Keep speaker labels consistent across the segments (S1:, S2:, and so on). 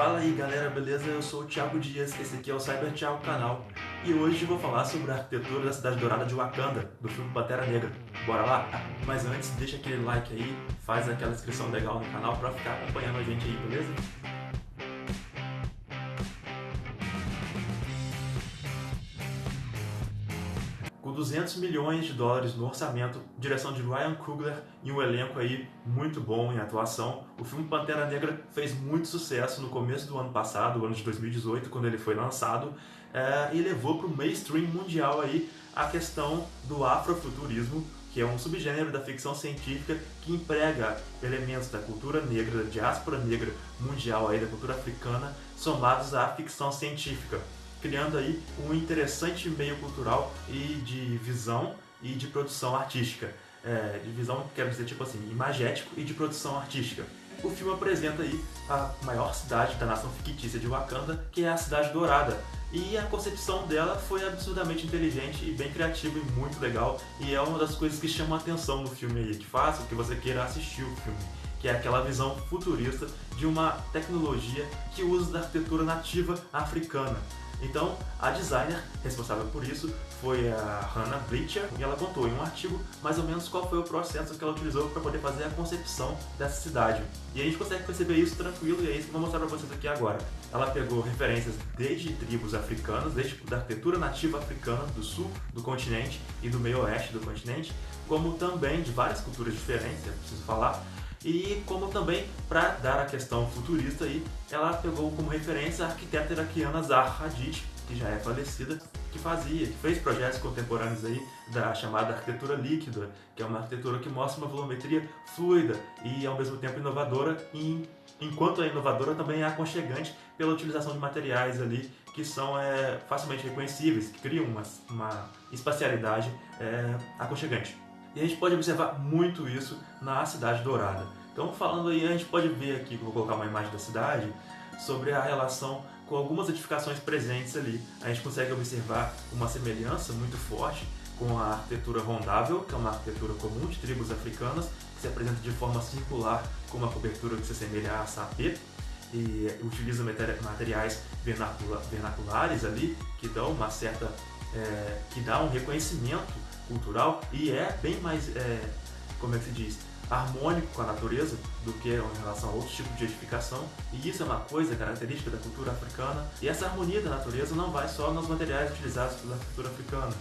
S1: Fala aí galera, beleza? Eu sou o Thiago Dias, esse aqui é o Cyber Thiago canal e hoje vou falar sobre a arquitetura da Cidade Dourada de Wakanda, do filme Pantera Negra. Bora lá? Mas antes, deixa aquele like aí, faz aquela inscrição legal no canal pra ficar acompanhando a gente aí, beleza? Com 200 milhões de dólares no orçamento, direção de Ryan Coogler e um elenco aí muito bom em atuação, o filme Pantera Negra fez muito sucesso no começo do ano passado, o ano de 2018, quando ele foi lançado, e levou para o mainstream mundial aí a questão do afrofuturismo, que é um subgênero da ficção científica que emprega elementos da cultura negra, da diáspora negra mundial, aí, da cultura africana, somados à ficção científica, criando aí um interessante meio cultural e de visão e de produção artística. De visão, quero dizer, tipo assim, imagético e de produção artística. O filme apresenta aí a maior cidade da nação fictícia de Wakanda, que é a Cidade Dourada. E a concepção dela foi absurdamente inteligente e bem criativa e muito legal. E é uma das coisas que chama a atenção no filme aí, que faz com que você queira assistir o filme. Que é aquela visão futurista de uma tecnologia que usa da arquitetura nativa africana. Então, a designer responsável por isso foi a Hannah Bleacher, e ela contou em um artigo mais ou menos qual foi o processo que ela utilizou para poder fazer a concepção dessa cidade. E a gente consegue perceber isso tranquilo, e é isso que eu vou mostrar para vocês aqui agora. Ela pegou referências desde tribos africanas, desde da arquitetura nativa africana do sul do continente e do meio oeste do continente, como também de várias culturas diferentes, é preciso falar, e como também, para dar a questão futurista aí, ela pegou como referência a arquiteta iraquiana Zaha Hadid, que já é falecida, que fez projetos contemporâneos aí da chamada arquitetura líquida, que é uma arquitetura que mostra uma volumetria fluida e ao mesmo tempo inovadora, e enquanto é inovadora também é aconchegante pela utilização de materiais ali que são facilmente reconhecíveis, que criam uma espacialidade aconchegante. E a gente pode observar muito isso na Cidade Dourada. Então, falando aí, a gente pode ver aqui, que eu vou colocar uma imagem da cidade, sobre a relação com algumas edificações presentes ali. A gente consegue observar uma semelhança muito forte com a arquitetura rondável, que é uma arquitetura comum de tribos africanas, que se apresenta de forma circular, com uma cobertura que se assemelha a sapê, e utiliza materiais vernaculares ali, que dão que dá um reconhecimento cultural e é bem mais, como é que se diz, harmônico com a natureza do que em relação a outros tipos de edificação, e isso é uma coisa característica da cultura africana. E essa harmonia da natureza não vai só nos materiais utilizados pela cultura africana,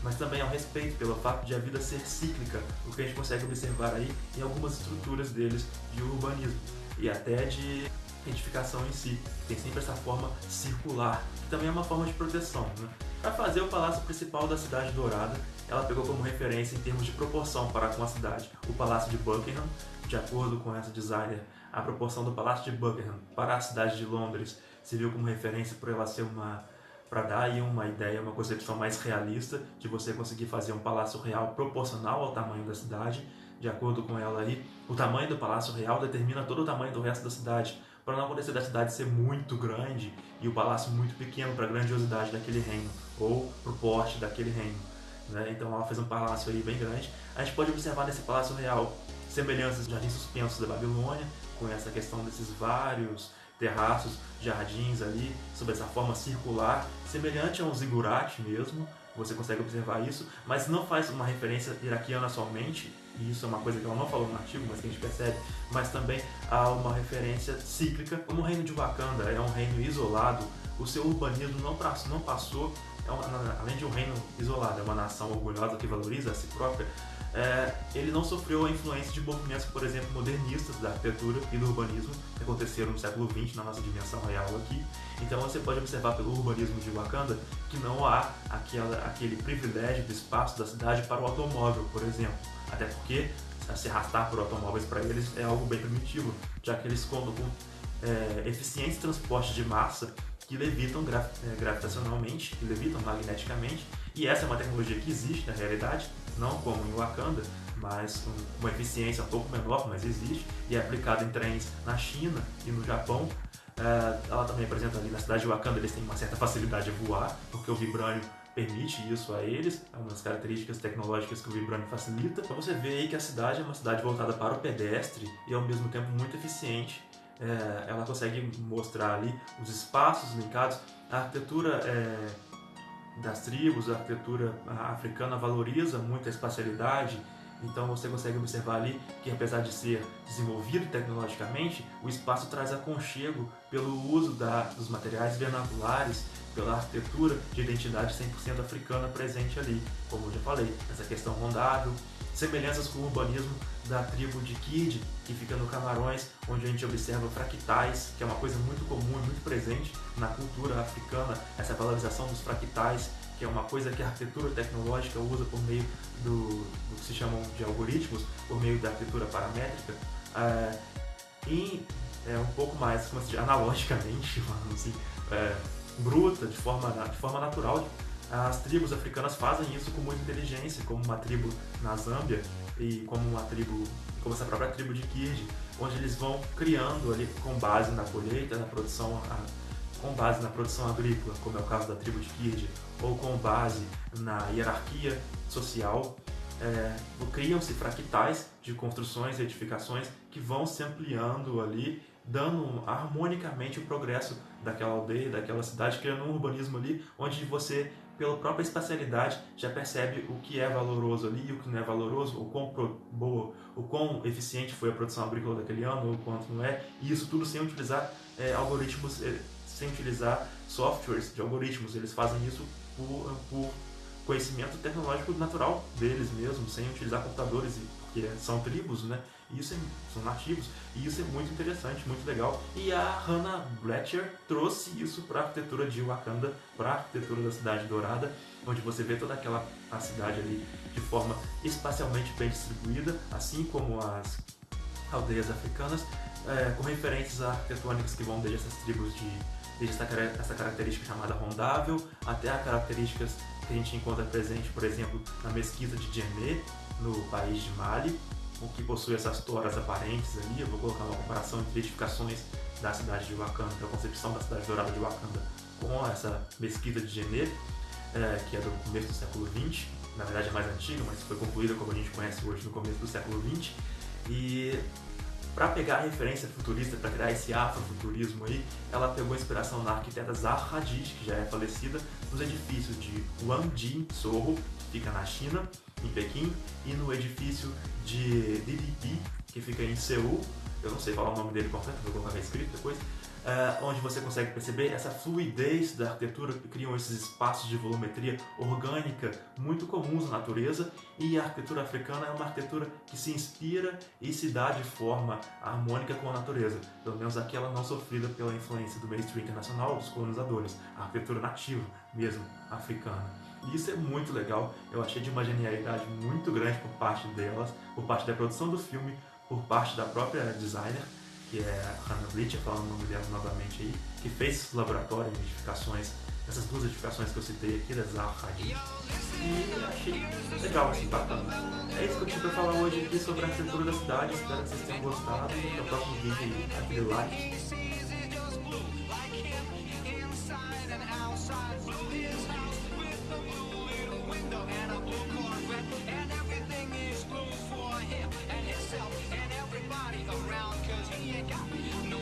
S1: mas também ao respeito pelo fato de a vida ser cíclica, o que a gente consegue observar aí em algumas estruturas deles de urbanismo e até de edificação em si, tem sempre essa forma circular, que também é uma forma de proteção, né? Para fazer o palácio principal da Cidade Dourada, ela pegou como referência em termos de proporção para com a cidade o Palácio de Buckingham. De acordo com essa designer, a proporção do Palácio de Buckingham para a cidade de Londres se viu como referência por ela ser para dar aí uma ideia, uma concepção mais realista de você conseguir fazer um palácio real proporcional ao tamanho da cidade. De acordo com ela aí, o tamanho do Palácio Real determina todo o tamanho do resto da cidade, para não acontecer da cidade ser muito grande e o palácio muito pequeno para a grandiosidade daquele reino, ou para o porte daquele reino, né? Então ela fez um palácio aí bem grande. A gente pode observar nesse Palácio Real semelhanças de jardins suspensos da Babilônia, com essa questão desses vários terraços, jardins ali, sob essa forma circular, semelhante a um zigurate mesmo. Você consegue observar isso, mas não faz uma referência iraquiana somente, e isso é uma coisa que ela não falou no artigo, mas que a gente percebe, mas também há uma referência cíclica. Como o reino de Wakanda é um reino isolado, o seu urbanismo não passou, além de um reino isolado, é uma nação orgulhosa que valoriza a si própria, ele não sofreu a influência de movimentos, por exemplo, modernistas da arquitetura e do urbanismo que aconteceram no século XX na nossa dimensão real aqui. Então você pode observar pelo urbanismo de Wakanda que não há aquele privilégio do espaço da cidade para o automóvel, por exemplo. Até porque se arrastar por automóveis para eles é algo bem primitivo, já que eles contam com eficientes transportes de massa que levitam gravitacionalmente, que levitam magneticamente, e essa é uma tecnologia que existe na realidade, não como em Wakanda, mas com uma eficiência um pouco menor, mas existe, e é aplicada em trens na China e no Japão. Ela também apresenta ali na cidade de Wakanda, eles têm uma certa facilidade de voar, porque o vibrânio permite isso a eles, é uma das características tecnológicas que o vibrânio facilita. Então você vê aí que a cidade é uma cidade voltada para o pedestre e ao mesmo tempo muito eficiente ela consegue mostrar ali os espaços linkados. A arquitetura das tribos, a arquitetura africana valoriza muito a espacialidade, então você consegue observar ali que, apesar de ser desenvolvido tecnologicamente, o espaço traz aconchego pelo uso dos materiais vernaculares, pela arquitetura de identidade 100% africana presente ali, como eu já falei, essa questão rondável, semelhanças com o urbanismo da tribo de Kirdi, que fica no Camarões, onde a gente observa fractais, que é uma coisa muito comum e muito presente na cultura africana, essa valorização dos fractais, que é uma coisa que a arquitetura tecnológica usa por meio do que se chamam de algoritmos, por meio da arquitetura paramétrica, e um pouco mais, como se diz, analogicamente, assim, bruta, de forma natural. As tribos africanas fazem isso com muita inteligência, como uma tribo na Zâmbia e como essa própria tribo de Kirdi, onde eles vão criando ali com base na colheita, com base na produção agrícola, como é o caso da tribo de Kirdi, ou com base na hierarquia social, criam-se fractais de construções e edificações que vão se ampliando ali, dando harmonicamente o progresso daquela aldeia, daquela cidade, criando um urbanismo ali, onde você, pela própria espacialidade, já percebe o que é valoroso ali e o que não é valoroso, o quão eficiente foi a produção agrícola daquele ano, ou o quanto não é, e isso tudo sem utilizar algoritmos, sem utilizar softwares de algoritmos. Eles fazem isso por conhecimento tecnológico natural deles mesmos, sem utilizar computadores, porque são tribos, né? São nativos, e isso é muito interessante, muito legal. E a Hannah Bletcher trouxe isso para a arquitetura de Wakanda, para a arquitetura da Cidade Dourada, onde você vê toda a cidade ali de forma espacialmente bem distribuída, assim como as aldeias africanas, com referências arquitetônicas que vão desde essas tribos desde essa característica chamada rondável, até as características que a gente encontra presente, por exemplo, na mesquita de Djemé, no país de Mali, o que possui essas toras aparentes ali. Eu vou colocar uma comparação entre edificações da cidade de Wakanda, da concepção da Cidade Dourada de Wakanda, com essa mesquita de Djemé, que é do começo do século XX, na verdade é mais antiga, mas foi concluída como a gente conhece hoje no começo do século XX. E para pegar a referência futurista, para criar esse afrofuturismo aí, ela pegou inspiração na arquiteta Zaha Hadid, que já é falecida, nos edifícios de Wangjin Soho, que fica na China, em Pequim, e no edifício de DDP, que fica em Seul, eu não sei falar o nome dele completo, vou colocar escrito depois, onde você consegue perceber essa fluidez da arquitetura que criam esses espaços de volumetria orgânica muito comuns na natureza. E a arquitetura africana é uma arquitetura que se inspira e se dá de forma harmônica com a natureza, pelo menos aquela não sofrida pela influência do mainstream internacional, dos colonizadores, a arquitetura nativa mesmo, africana. E isso é muito legal, eu achei de uma genialidade muito grande por parte delas, por parte da produção do filme, por parte da própria designer, que é a Hannah Bletcher, falando o nome dela novamente aí, que fez esse laboratório de edificações, essas duas edificações que eu citei aqui, da Zaha Hadid. E achei legal, assim, bacana. É isso que eu tinha pra falar hoje aqui sobre a arquitetura da cidade. Espero que vocês tenham gostado. Até o próximo vídeo aí, aquele like.
S2: And everybody around, 'cause he ain't got no